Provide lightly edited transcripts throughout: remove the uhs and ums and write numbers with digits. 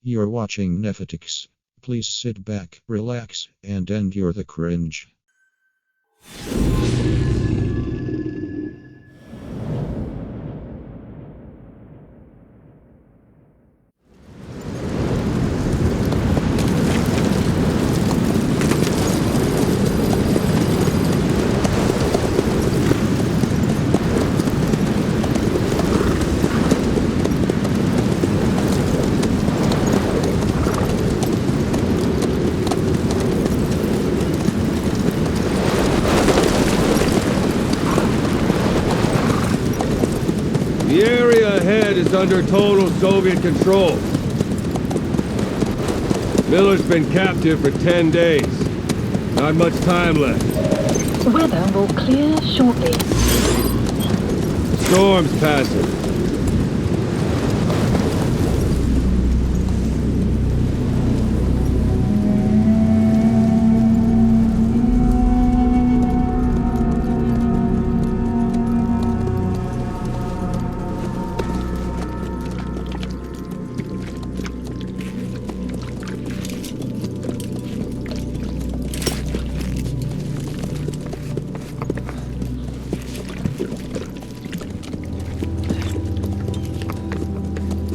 You're watching Nefetics. Please sit back, relax, and endure the cringe. The area ahead is under total Soviet control. Miller's been captive for 10 days. Not much time left. Weather will clear shortly. Storm's passing.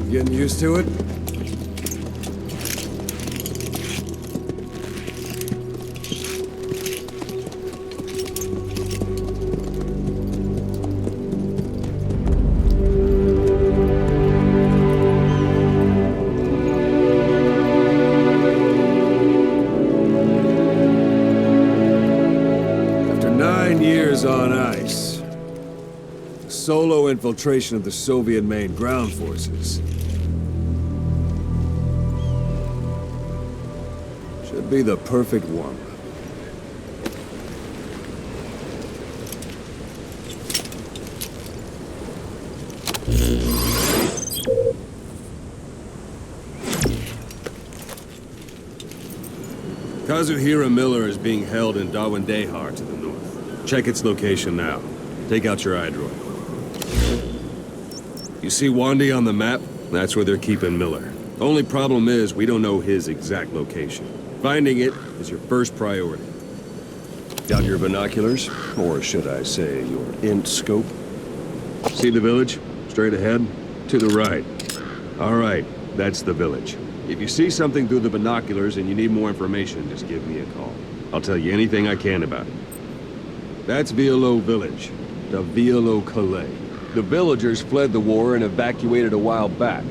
Getting used to it? After 9 years on ice, solo infiltration of the Soviet main ground forces should be the perfect warm-up. Kazuhira Miller is being held in Dawandehar to the north. Check its location now. Take out your iDroid. You see Wandy on the map? That's where they're keeping Miller. Only problem is, we don't know his exact location. Finding it is your first priority. Got your binoculars? Or should I say, your int scope? See the village? Straight ahead? To the right. All right, that's the village. If you see something through the binoculars and you need more information, just give me a call. I'll tell you anything I can about it. That's Violo Village. The Violo Calais. The villagers fled the war and evacuated a while back.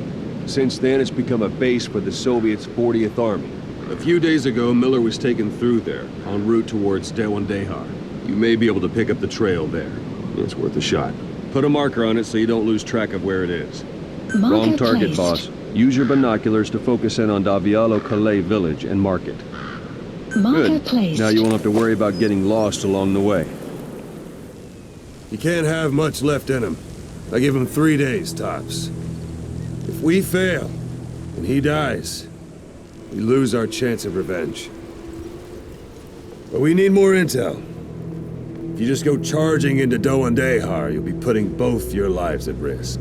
Since then, it's become a base for the Soviets' 40th Army. A few days ago, Miller was taken through there, en route towards Dawandehar. You may be able to pick up the trail there. It's worth a shot. Put a marker on it so you don't lose track of where it is. Wrong target, boss. Use your binoculars to focus in on Davialo Calais village and mark it. Marker Good. placed. Now you won't have to worry about getting lost along the way. You can't have much left in him. I give him 3 days, tops. If we fail, and he dies, we lose our chance of revenge. But we need more intel. If you just go charging into Dawandehar, you'll be putting both your lives at risk.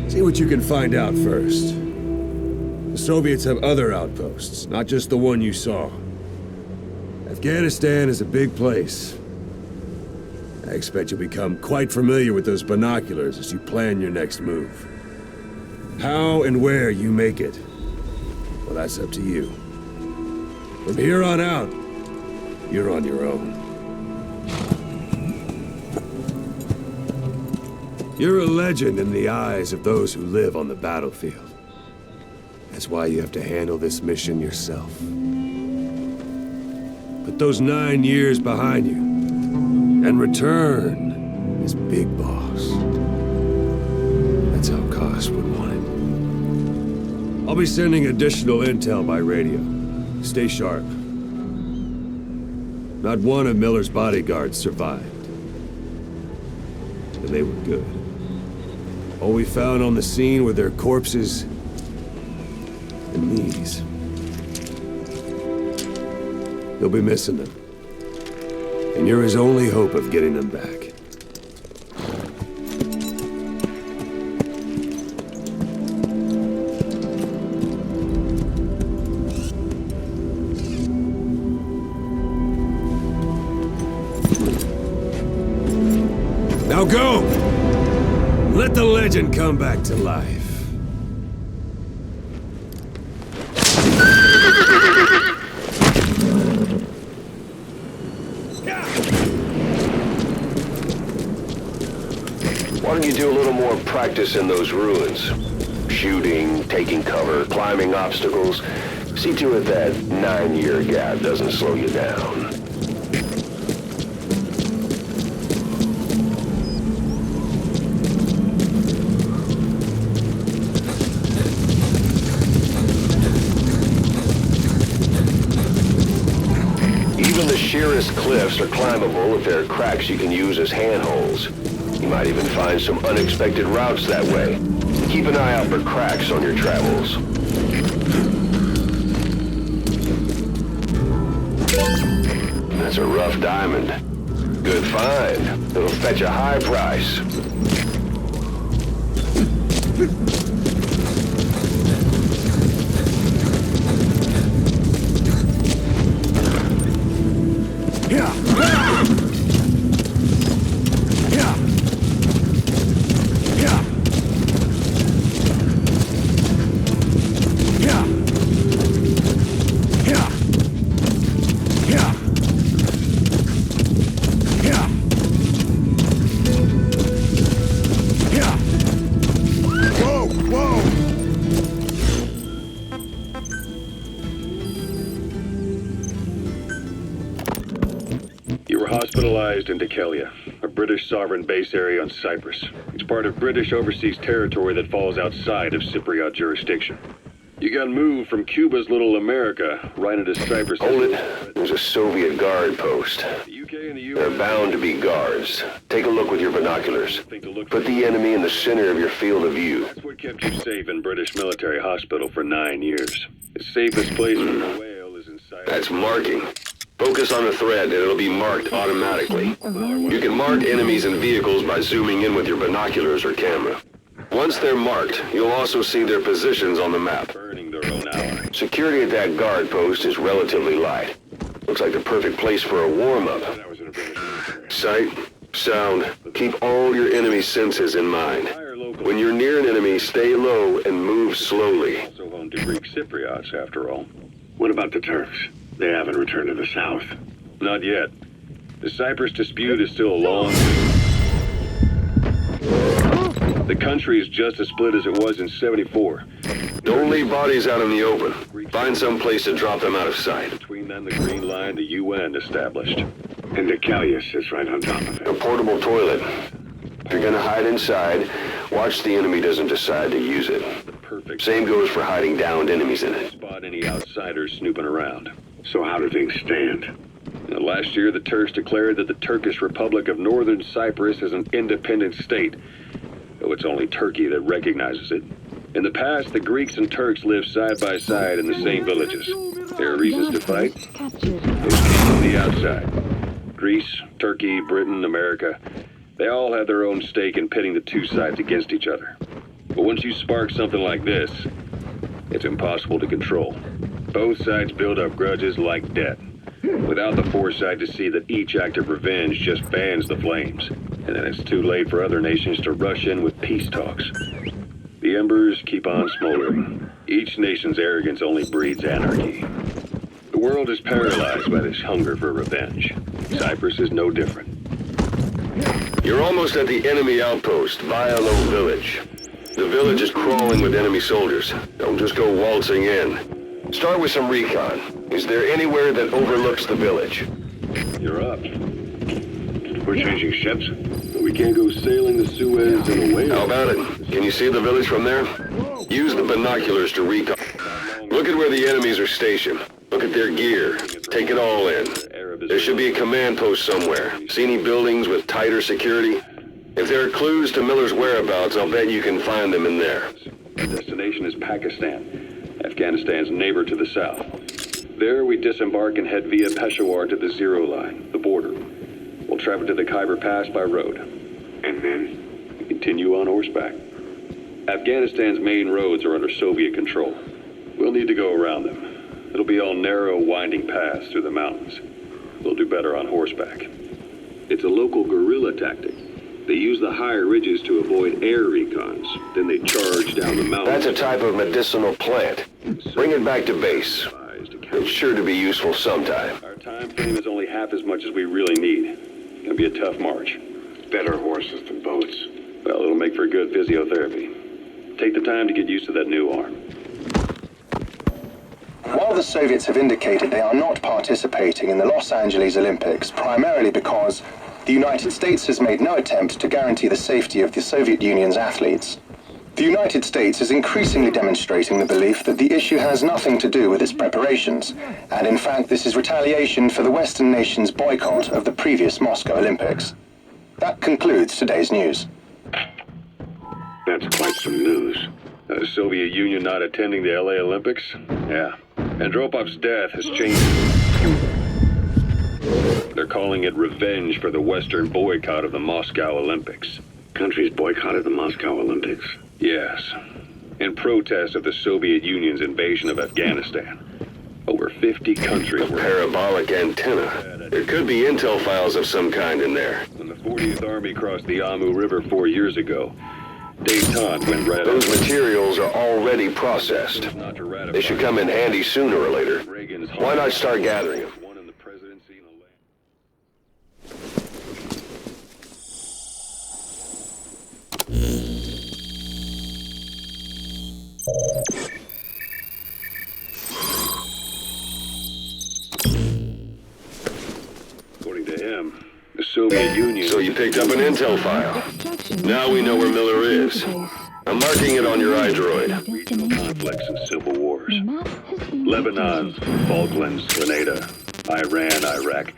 See what you can find out first. The Soviets have other outposts, not just the one you saw. Afghanistan is a big place. I expect you'll become quite familiar with those binoculars as you plan your next move. How and where you make it, well, that's up to you. From here on out, you're on your own. You're a legend in the eyes of those who live on the battlefield. That's why you have to handle this mission yourself. Put those 9 years behind you, and return as Big Boss. That's how Koss would want it. I'll be sending additional intel by radio. Stay sharp. Not one of Miller's bodyguards survived. And they were good. All we found on the scene were their corpses and these. You'll be missing them. And you're his only hope of getting them back. legend come back to life. Why don't you do a little more practice in those ruins? Shooting, taking cover, climbing obstacles. See to it that 9-year gap doesn't slow you down. Even the sheerest cliffs are climbable if there are cracks you can use as handholds. You might even find some unexpected routes that way. Keep an eye out for cracks on your travels. That's a rough diamond. Good find. It'll fetch a high price. Hospitalized in Decalia, a British sovereign base area on Cyprus. It's part of British overseas territory that falls outside of Cypriot jurisdiction. You got moved from Cuba's little America right into Cyprus. Hold it. There's a Soviet guard post. The UK and the US. They're bound to be guards. Take a look with your binoculars. Put the enemy in the center of your field of view. That's what kept you safe in British military hospital for 9 years. The safest place from the whale is inside. That's marking. Focus on the thread and it'll be marked automatically. You can mark enemies and vehicles by zooming in with your binoculars or camera. Once they're marked, you'll also see their positions on the map. Burning their own ally. Security at that guard post is relatively light. Looks like the perfect place for a warm-up. That was in a British military. Sight, sound, keep all your enemy senses in mind. When you're near an enemy, stay low and move slowly. Also home to Greek Cypriots, after all. What about the Turks? They haven't returned to the south. Not yet. The Cyprus dispute is still a long way. The country is just as split as it was in '74. Don't leave bodies out in the open. Find some place to drop them out of sight. Between them, the Green Line, the UN established. And Decalia sits right on top of it. A portable toilet. If you're gonna hide inside, watch the enemy doesn't decide to use it. The perfect. Same goes for hiding downed enemies in it. Spot any outsiders snooping around. So how do things stand? Now, last year, the Turks declared that the Turkish Republic of Northern Cyprus is an independent state, though it's only Turkey that recognizes it. In the past, the Greeks and Turks lived side by side in the same villages. There are reasons to fight. Those came from the outside. Greece, Turkey, Britain, America, they all had their own stake in pitting the two sides against each other. But once you spark something like this, it's impossible to control. Both sides build up grudges like debt, without the foresight to see that each act of revenge just fans the flames, and then it's too late for other nations to rush in with peace talks. The embers keep on smoldering. Each nation's arrogance only breeds anarchy. The world is paralyzed by this hunger for revenge. Cyprus is no different. You're almost at the enemy outpost, Vialo Village. The village is crawling with enemy soldiers. Don't just go waltzing in. Start with some recon. Is there anywhere that overlooks the village? You're up. We're changing ships. We can't go sailing the Suez in a whale. How about it? Can you see the village from there? Use the binoculars to recon. Look at where the enemies are stationed. Look at their gear. Take it all in. There should be a command post somewhere. See any buildings with tighter security? If there are clues to Miller's whereabouts, I'll bet you can find them in there. Our destination is Pakistan, Afghanistan's neighbor to the south. There we disembark and head via Peshawar to the Zero Line, the border. We'll travel to the Khyber Pass by road. And then we continue on horseback. Afghanistan's main roads are under Soviet control. We'll need to go around them. It'll be all narrow, winding paths through the mountains. We'll do better on horseback. It's a local guerrilla tactic. They use the higher ridges to avoid air recons. Then they charge down the mountain. That's a type of medicinal plant. Bring it back to base. It's sure to be useful sometime. Our time frame is only half as much as we really need. Gonna be a tough march. Better horses than boats. Well, it'll make for good physiotherapy. Take the time to get used to that new arm. While the Soviets have indicated they are not participating in the Los Angeles Olympics, primarily because the United States has made no attempt to guarantee the safety of the Soviet Union's athletes, the United States is increasingly demonstrating the belief that the issue has nothing to do with its preparations, and in fact this is retaliation for the Western nations' boycott of the previous Moscow Olympics. That concludes today's news. That's quite some news. The Soviet Union not attending the LA Olympics? Yeah. Andropov's death has changed. They're calling it revenge for the Western boycott of the Moscow Olympics. Countries boycotted the Moscow Olympics. Yes. In protest of the Soviet Union's invasion of Afghanistan. Over 50 countries were... Parabolic antenna. There could be intel files of some kind in there. When the 40th Army crossed the Amu River 4 years ago, détente went right Those up. materials are already processed. Not to ratify. They should come in handy sooner or later. Reagan's Why not start gathering them? One in the presidency and a According to him, the Soviet Union... So you picked up an intel file. Now we know where Miller is. I'm marking it on your iDroid. Regional conflicts and civil wars. Lebanon, Falklands, Grenada, Iran, Iraq.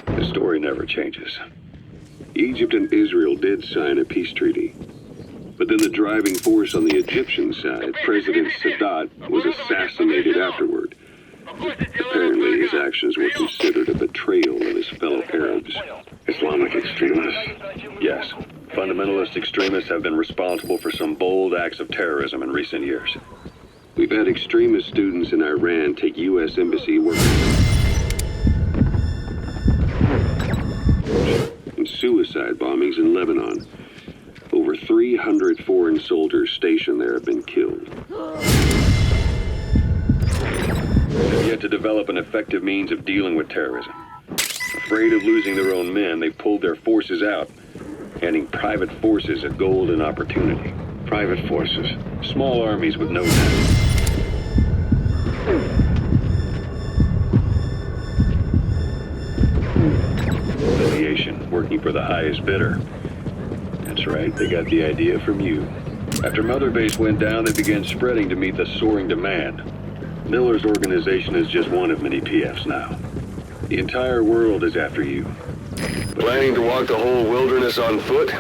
The story never changes. Egypt and Israel did sign a peace treaty. But then the driving force on the Egyptian side, President Sadat, was assassinated afterward. Apparently his actions were considered a betrayal of his fellow Arabs. Islamic extremists. Yes, fundamentalist extremists have been responsible for some bold acts of terrorism in recent years. We've had extremist students in Iran take U.S. embassy work. And suicide bombings in Lebanon. Over 300 foreign soldiers stationed there have been killed. They've yet to develop an effective means of dealing with terrorism. Afraid of losing their own men, they pulled their forces out, handing private forces a golden opportunity. Private forces. Small armies with no net. Affiliation, working for the highest bidder. That's right, they got the idea from you. After Mother Base went down, they began spreading to meet the soaring demand. Miller's organization is just one of many PFs now. The entire world is after you. Planning to walk the whole wilderness on foot?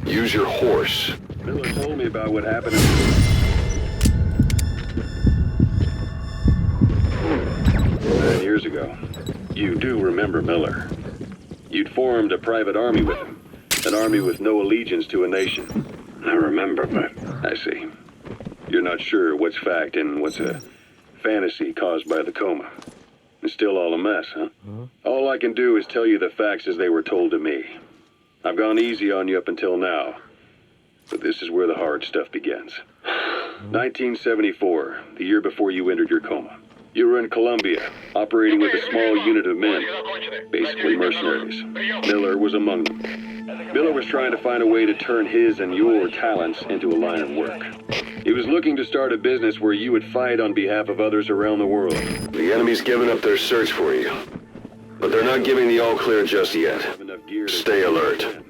Use your horse. Miller told me about what happened. 9 years ago. You do remember Miller. You'd formed a private army with him. An army with no allegiance to a nation. I remember, but... I see. You're not sure what's fact and what's a fantasy caused by the coma. It's still all a mess, huh? All I can do is tell you the facts as they were told to me. I've gone easy on you up until now. But this is where the hard stuff begins. 1974, the year before you entered your coma. You were in Colombia, operating with a small unit of men, basically mercenaries. Miller was among them. Miller was trying to find a way to turn his and your talents into a line of work. He was looking to start a business where you would fight on behalf of others around the world. The enemy's given up their search for you. But they're not giving the all-clear just yet. Stay alert.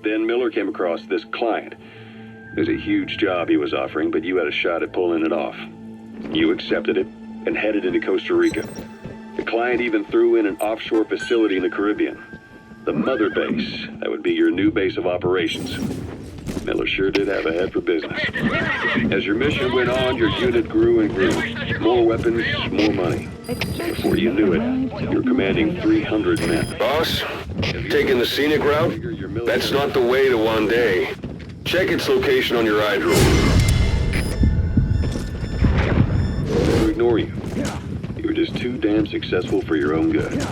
Then Miller came across this client. It was a huge job he was offering, but you had a shot at pulling it off. You accepted it and headed into Costa Rica. The client even threw in an offshore facility in the Caribbean. The Mother Base, that would be your new base of operations. Miller sure did have a head for business. As your mission went on, your unit grew and grew. More weapons, more money. Before you knew it, you were commanding 300 men. Boss, taking the scenic route? That's not the way to Wande. Check its location on your iDroid. To ignore you. You were just too damn successful for your own good.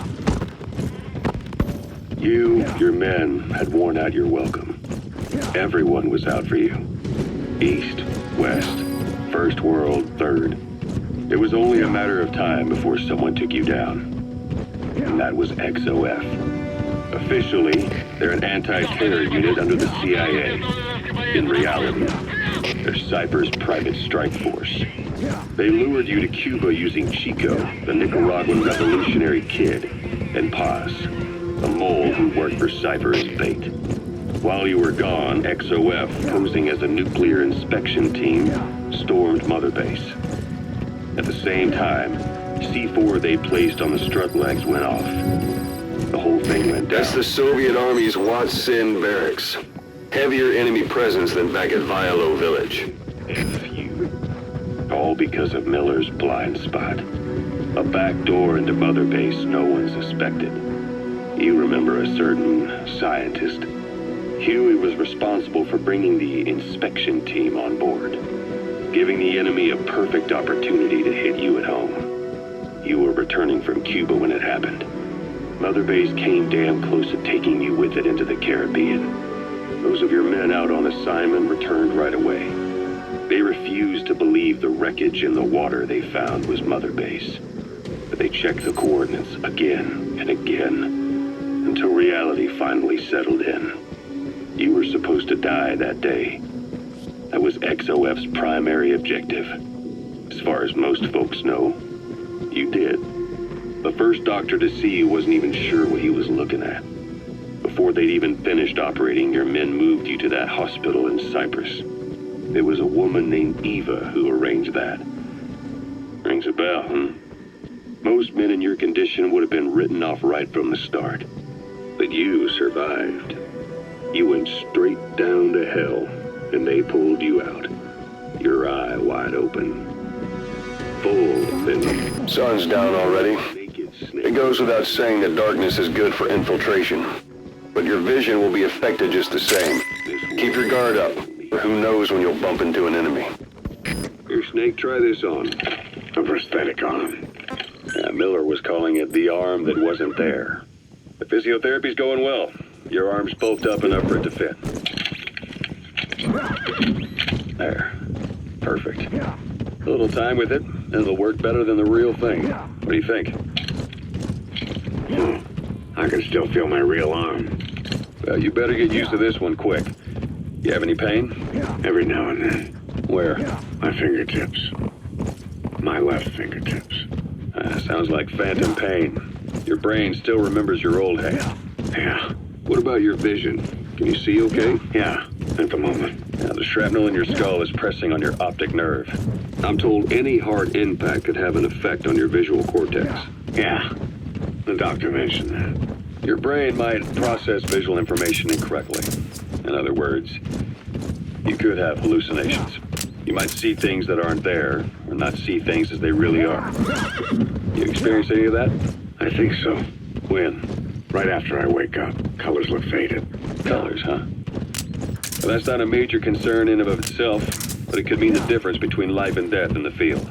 You, your men, had worn out your welcome. Everyone was out for you. East, West, First World, Third. It was only a matter of time before someone took you down. And that was XOF. Officially, they're an anti-terror unit under the CIA. In reality, they're Cypher's private strike force. They lured you to Cuba using Chico, the Nicaraguan revolutionary kid, and Paz, a mole who worked for Cypher as bait. While you were gone, XOF, posing as a nuclear inspection team, stormed Mother Base. At the same time, C4 they placed on the strut legs went off. The whole thing went down. That's the Soviet Army's Watsin barracks. Heavier enemy presence than back at Vialo Village. F you. All because of Miller's blind spot. A back door into Mother Base no one suspected. You remember a certain scientist? Huey was responsible for bringing the inspection team on board, giving the enemy a perfect opportunity to hit you at home. You were returning from Cuba when it happened. Mother Base came damn close to taking you with it into the Caribbean. Those of your men out on assignment returned right away. They refused to believe the wreckage in the water they found was Mother Base. But they checked the coordinates again and again, until reality finally settled in. You were supposed to die that day. That was XOF's primary objective. As far as most folks know, you did. The first doctor to see you wasn't even sure what he was looking at. Before they'd even finished operating, your men moved you to that hospital in Cyprus. It was a woman named Eva who arranged that. Rings a bell, huh? Most men in your condition would have been written off right from the start. But you survived. You went straight down to hell, and they pulled you out. Your eye wide open. Full of venom. Sun's down already. Naked snake. It goes without saying that darkness is good for infiltration. But your vision will be affected just the same. Keep your guard up, or who knows when you'll bump into an enemy. Here, Snake, try this on. A prosthetic arm. Yeah, Miller was calling it the arm that wasn't there. The physiotherapy's going well. Your arm's bulked up enough for it to fit. There. Perfect. A little time with it, and it'll work better than the real thing. What do you think? I can still feel my real arm. Well, you better get used to this one quick. You have any pain? Every now and then. Where? My fingertips. My left fingertips. Sounds like phantom pain. Your brain still remembers your old hand. Yeah. What about your vision? Can you see okay? Yeah, at the moment. Now, the shrapnel in your skull is pressing on your optic nerve. I'm told any hard impact could have an effect on your visual cortex. Yeah, the doctor mentioned that. Your brain might process visual information incorrectly. In other words, you could have hallucinations. You might see things that aren't there, or not see things as they really are. You experience any of that? I think so. When? Right after I wake up. Colors look faded. Colors, huh? Well, that's not a major concern in and of itself, but it could mean the difference between life and death in the field.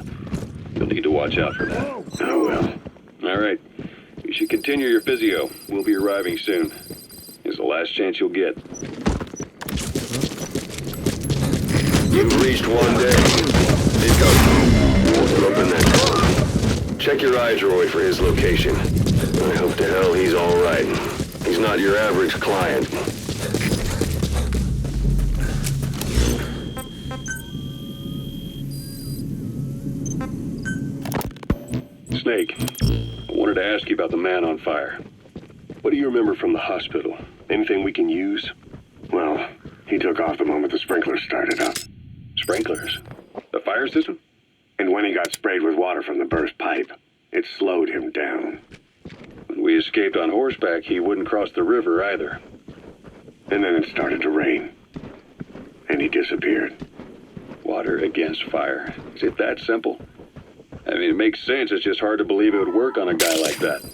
You'll need to watch out for that. I will. All right. You should continue your physio. We'll be arriving soon. It's the last chance you'll get. You've reached one day. Nico, open that door. Check your eye droid for his location. I hope to hell he's all right. He's not your average client. Snake, I wanted to ask you about the man on fire. What do you remember from the hospital? Anything we can use? Well, he took off the moment the sprinklers started up. Sprinklers? The fire system? And when he got sprayed with water from the burst pipe, it slowed him down. When we escaped on horseback, he wouldn't cross the river either. And then it started to rain. And he disappeared. Water against fire. Is it that simple? I mean, it makes sense. It's just hard to believe it would work on a guy like that.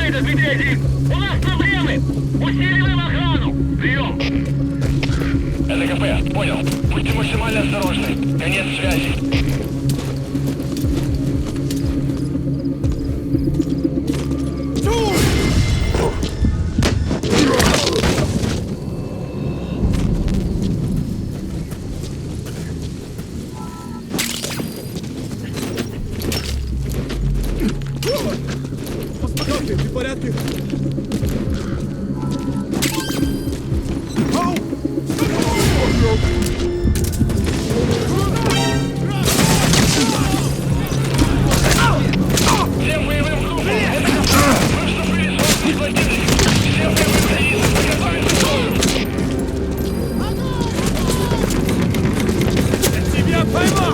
У нас проблемы! Усиливаем охрану! Прием! Это КП, понял. Будьте максимально осторожны. Конец связи. Ты в порядке? Всем боевым группам! Это КП! Вы вступили в срочный противник! Всем боевым единицам приготовиться! Тебя поймал!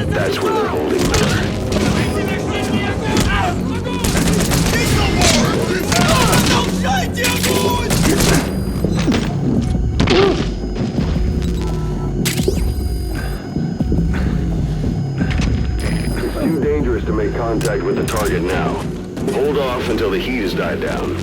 That's where they're holding Miller. It's too dangerous to make contact with the target now. Hold off until the heat has died down.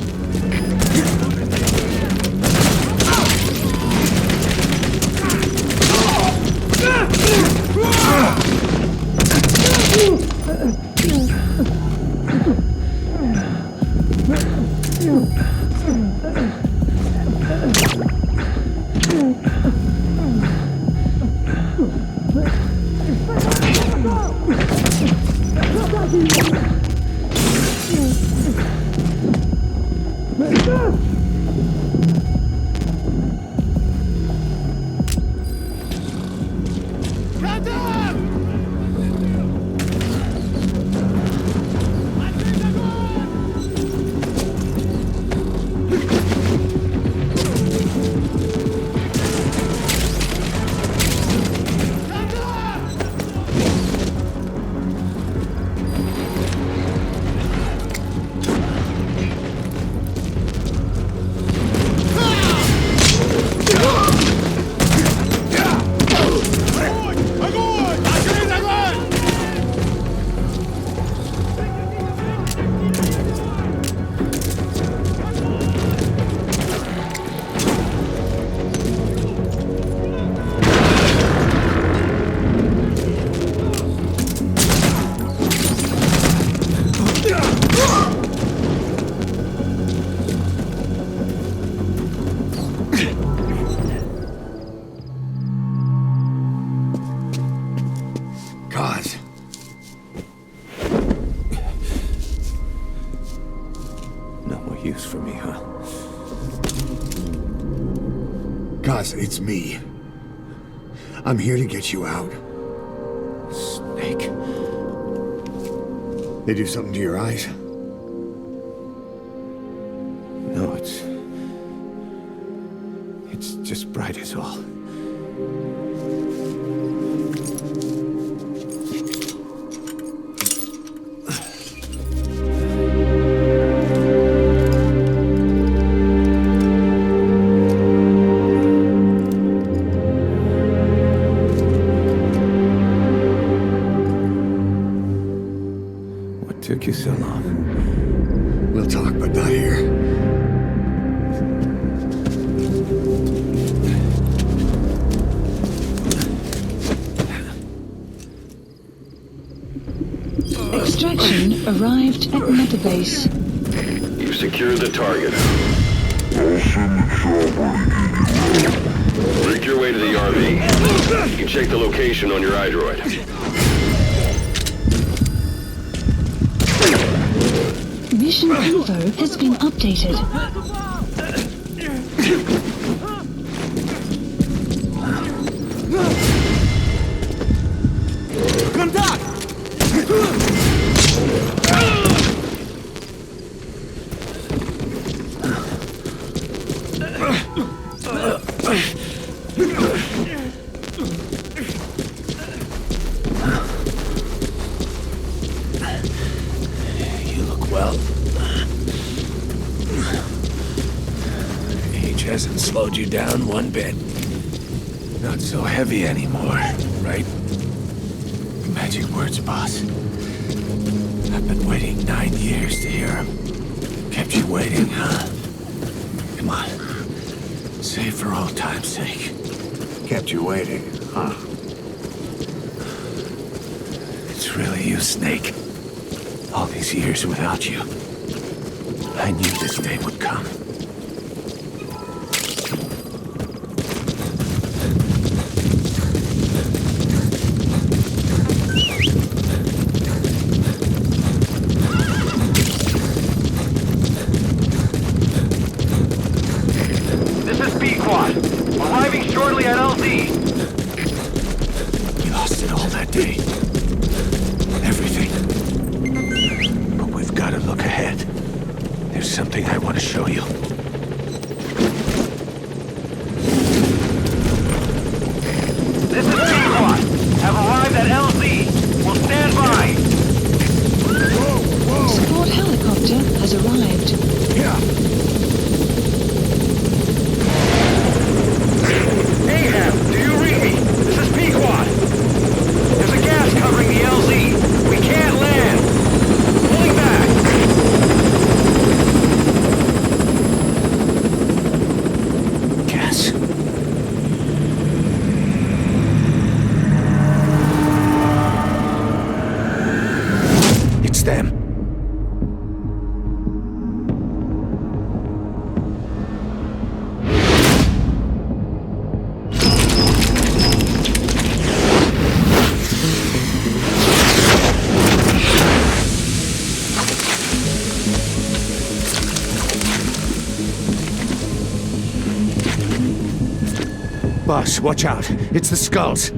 God. No more use for me, huh? Gaz, it's me. I'm here to get you out. Snake. They do something to your eyes? No, it's just bright as all. took you so long? We'll talk, but not here. Extraction arrived at Mother Base. You've secured the target. Work your way to the RV. You can check the location on your iDroid. Mission info has been updated. You look well. Age hasn't slowed you down one bit. Not so heavy anymore, right? Magic words, boss. I've been waiting 9 years to hear them. Kept you waiting, huh? Come on. Say it for old time's sake. Kept you waiting, huh? It's really you, Snake. All these years without you. I knew this day would come. This is B-Quad. Arriving shortly at LZ. We lost it all that day. Everything. But we've got to look ahead. There's something I want to show you. This is B-Quad. Have arrived at LZ. We'll stand by. Support helicopter has arrived. Ahab, do you read me? This is P-Quad. There's a gas covering the LZ. We can't land. Pulling back. Gas. It's them. Boss, watch out. It's the skulls.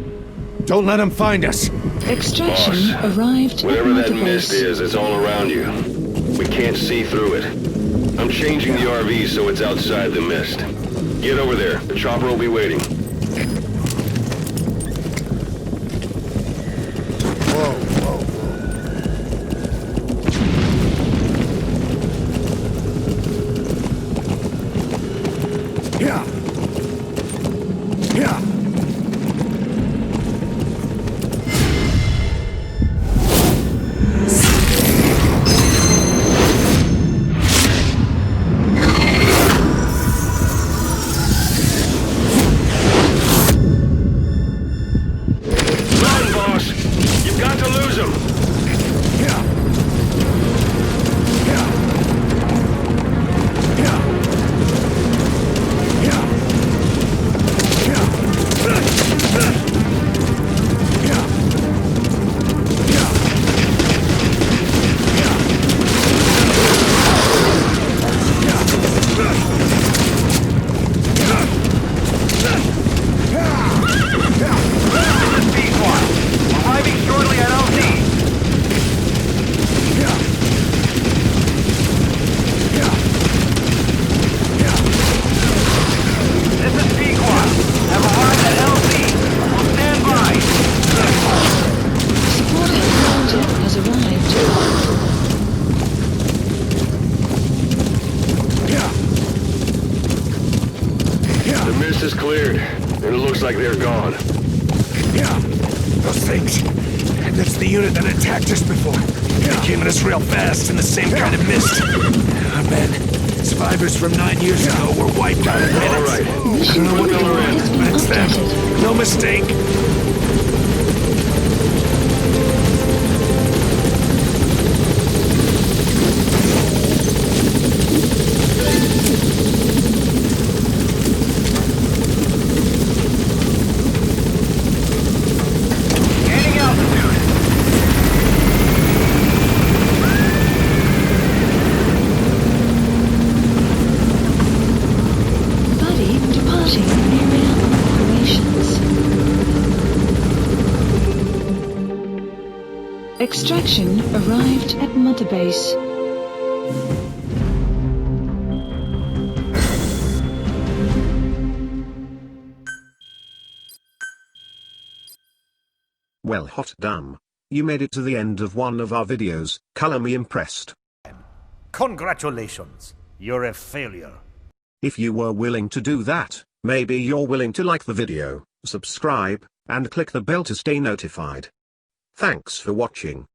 Don't let them find us. Extraction arrived at Whatever that Mother mist Base. is, it's all around you. We can't see through it. I'm changing the RV so it's outside the mist. Get over there. The chopper will be waiting. Run, boss! You've got to lose him! This is B-Quad. Arriving shortly at LZ. This is B-Quad. Have arrived at LZ. We'll stand by. Support helicopter has arrived. The mist is cleared, and it looks like they're gone. Yeah, those things. And that's the unit that attacked us before. They came at us real fast in the same kind of mist. Oh man, survivors from 9 years ago were wiped out in minutes. All right. I don't know what they were in, but it's them. No mistake. Extraction arrived at Mother Base. Well, hot damn. You made it to the end of one of our videos. Color me impressed. Congratulations. You're a failure. If you were willing to do that, maybe you're willing to like the video, subscribe, and click the bell to stay notified. Thanks for watching.